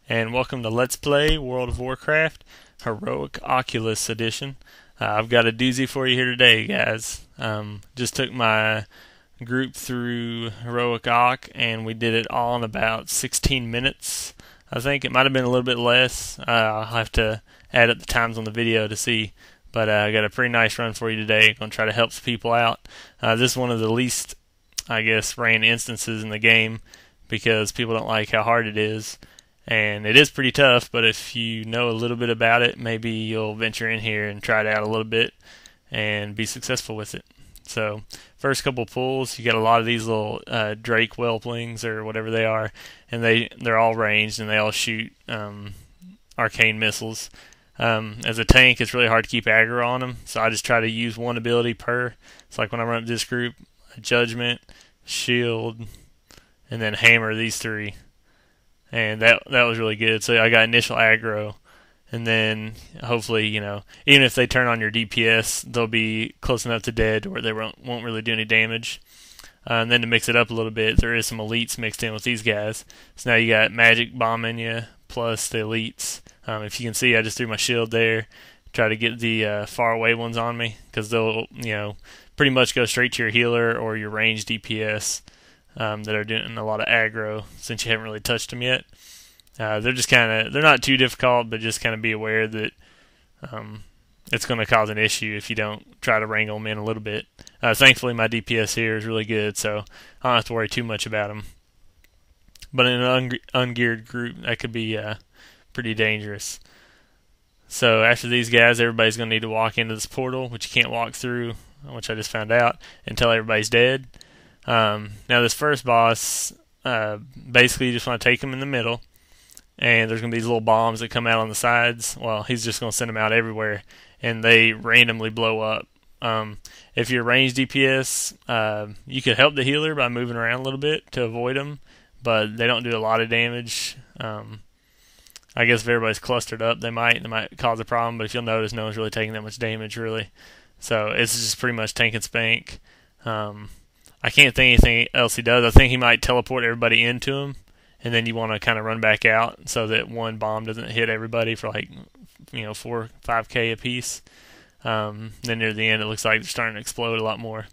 and welcome to Let's Play World of Warcraft Heroic Occulus Edition. I've got a doozy for you here today, guys. Just took my group through Heroic Oc, and we did it all in about 16 minutes. I think it might have been a little bit less. I'll have to add up the times on the video to see. But I got a pretty nice run for you today. Going to try to help some people out. This is one of the least, I guess, ran instances in the game because people don't like how hard it is. And it is pretty tough, but if you know a little bit about it, maybe you'll venture in here and try it out a little bit and be successful with it. So, first couple pulls, you got a lot of these little Drake whelplings or whatever they are, and they're all ranged and they all shoot arcane missiles. As a tank, it's really hard to keep aggro on them, so I just try to use one ability per. It's like when I run up this group, Judgment, Shield, and then Hammer, these three. And that was really good. So I got initial aggro, and then hopefully, even if they turn on your DPS, they'll be close enough to dead where they won't really do any damage. And then to mix it up a little bit, there is some elites mixed in with these guys. So now you got magic bombing you plus the elites. If you can see, I just threw my shield there, try to get the far away ones on me, because they'll pretty much go straight to your healer or your ranged DPS. That are doing a lot of aggro since you haven't really touched them yet. They're just they're not too difficult, but just kind of be aware that it's going to cause an issue if you don't try to wrangle them in a little bit. Thankfully, my DPS here is really good, so I don't have to worry too much about them. But in an ungeared group, that could be pretty dangerous. So after these guys, everybody's going to need to walk into this portal, which you can't walk through, which I just found out, until everybody's dead. Now this first boss, basically you just want to take him in the middle, and there's going to be these little bombs that come out on the sides. Well, he's just going to send them out everywhere, and they randomly blow up. If you're ranged DPS, you could help the healer by moving around a little bit to avoid them, but they don't do a lot of damage. I guess if everybody's clustered up, they might cause a problem, but if you'll notice, no one's really taking that much damage, really. So it's just pretty much tank and spank. I can't think anything else he does. I think he might teleport everybody into him, and then you want to kind of run back out so that one bomb doesn't hit everybody for 4, 5k a piece. Then near the end, it looks like they're starting to explode a lot more.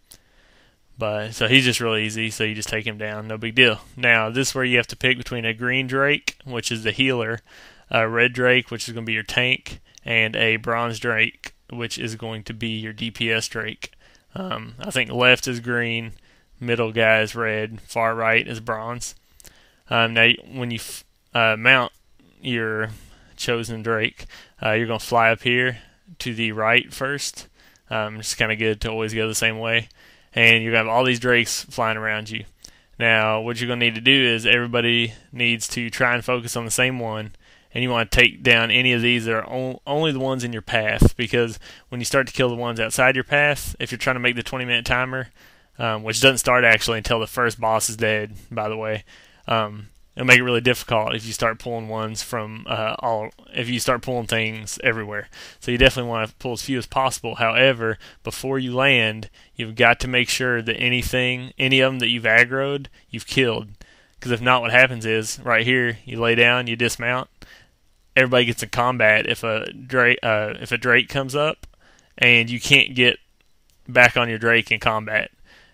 But so he's just really easy. So you just take him down, no big deal. Now this is where you have to pick between a green Drake, which is the healer, a red Drake, which is going to be your tank, and a bronze Drake, which is going to be your DPS Drake. I think left is green, middle guy is red, far right is bronze. Now, when you mount your chosen Drake, you're going to fly up here to the right first. It's kind of good to always go the same way. And you're going to have all these Drakes flying around you. Now, what you're going to need to do is everybody needs to try and focus on the same one. And you want to take down any of these that are only the ones in your path. Because when you start to kill the ones outside your path, if you're trying to make the 20-minute timer, which doesn't start actually until the first boss is dead, by the way. It'll make it really difficult if you start pulling ones from if you start pulling things everywhere. So you definitely want to pull as few as possible. However, before you land, you've got to make sure that any of them that you've aggroed, you've killed. Because if not, what happens is, right here, you lay down, you dismount, everybody gets in combat if a Drake comes up, and you can't get back on your Drake in combat.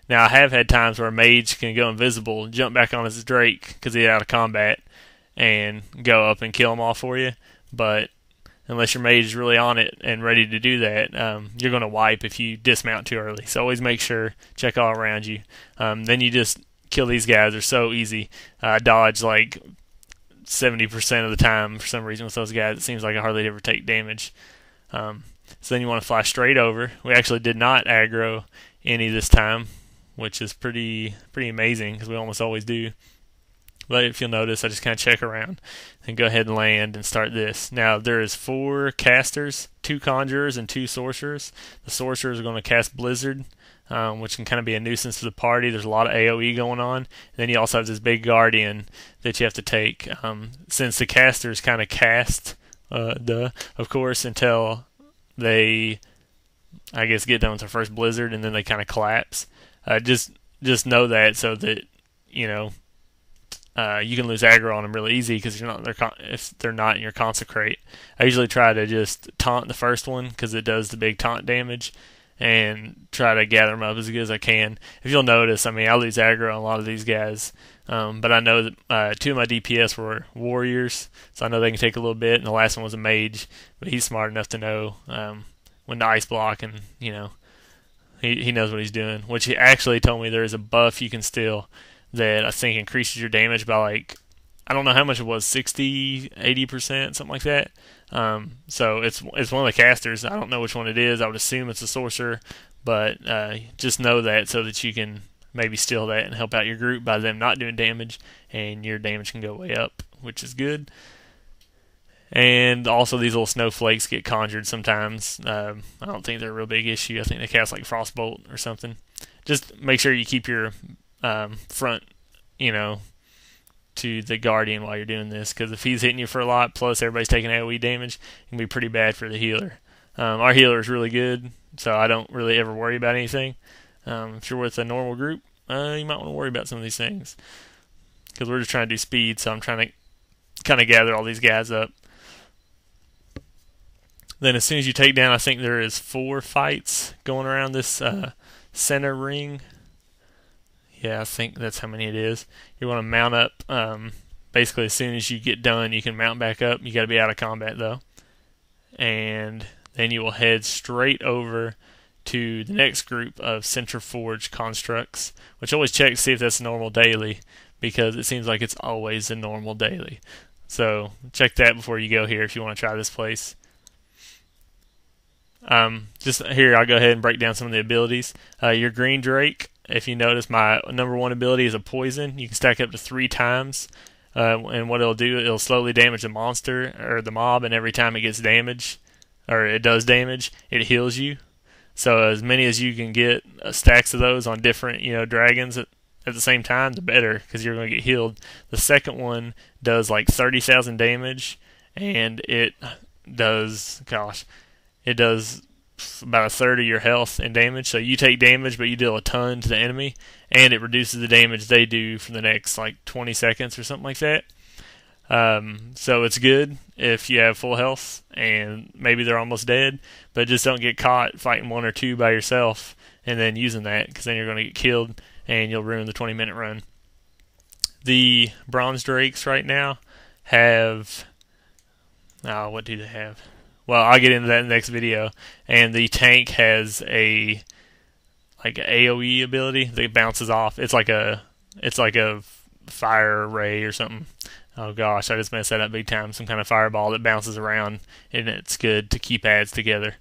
Now, I have had times where a mage can go invisible, jump back on his Drake because he's out of combat, and go up and kill them all for you. But unless your mage is really on it and ready to do that, you're going to wipe if you dismount too early. So always make sure, check all around you. Then you just kill these guys. They're so easy. Dodge like 70% of the time for some reason with those guys. It seems like I hardly ever take damage. So then you want to fly straight over. We actually did not aggro any this time, which is pretty amazing because we almost always do. But if you'll notice, I just kind of check around and go ahead and land and start this. Now, there is 4 casters, 2 conjurers, and 2 sorcerers. The sorcerers are going to cast Blizzard, which can kind of be a nuisance to the party. There's a lot of AoE going on. And then you also have this big guardian that you have to take. Since the casters kind of cast, of course, until they, I guess, get done with their first Blizzard, and then they kind of collapse. Just know that so that, you can lose aggro on them really easy because if they're not in your consecrate. I usually try to just taunt the first one because it does the big taunt damage, and try to gather them up as good as I can. If you'll notice, I mean, I lose aggro on a lot of these guys, but I know that 2 of my DPS were warriors, so I know they can take a little bit, and the last one was a mage, but he's smart enough to know when to ice block, and he knows what he's doing, which he actually told me there is a buff you can steal that I think increases your damage by, like, I don't know how much it was, 60, 80%, something like that. So it's one of the casters. I don't know which one it is. I would assume it's a sorcerer, but just know that so that you can maybe steal that and help out your group by them not doing damage, and your damage can go way up, which is good. And also these little snowflakes get conjured sometimes. I don't think they're a real big issue. I think they cast like Frostbolt or something. Just make sure you keep your front, to the Guardian while you're doing this, because if he's hitting you for a lot, plus everybody's taking AoE damage, it can be pretty bad for the healer. Our healer is really good, so I don't really ever worry about anything. If you're with a normal group, you might want to worry about some of these things, because we're just trying to do speed, so I'm trying to kind of gather all these guys up. Then as soon as you take down, I think there is 4 fights going around this center ring. Yeah, I think that's how many it is. You want to mount up. Basically, as soon as you get done, you can mount back up. You got to be out of combat, though. And then you will head straight over to the next group of Centriforge constructs, which always check to see if that's normal daily, because it seems like it's always a normal daily. So check that before you go here if you want to try this place. Just here, I'll go ahead and break down some of the abilities. Your Green Drake, if you notice, my number 1 ability is a poison. You can stack up to 3 times, and what it'll do, it'll slowly damage the monster or the mob, and every time it gets damage, or it does damage, it heals you. So as many as you can get stacks of those on different dragons at the same time, the better, because you're going to get healed. The second one does like 30,000 damage, and it does, it does about a third of your health and damage. So you take damage, but you deal a ton to the enemy, and it reduces the damage they do for the next like 20 seconds or something like that. So it's good if you have full health and maybe they're almost dead, but just don't get caught fighting 1 or 2 by yourself and then using that, because then you're going to get killed and you'll ruin the 20-minute run. The Bronze Drakes right now have... what do they have? Well, I'll get into that in the next video. And the tank has a AoE ability that bounces off. It's like a fire ray or something. Oh gosh, I just messed that up big time. Some kind of fireball that bounces around, and it's good to keep ads together.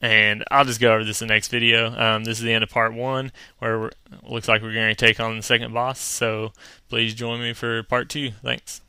And I'll just go over this in the next video. This is the end of part 1, where it looks like we're going to take on the second boss. So please join me for part 2. Thanks.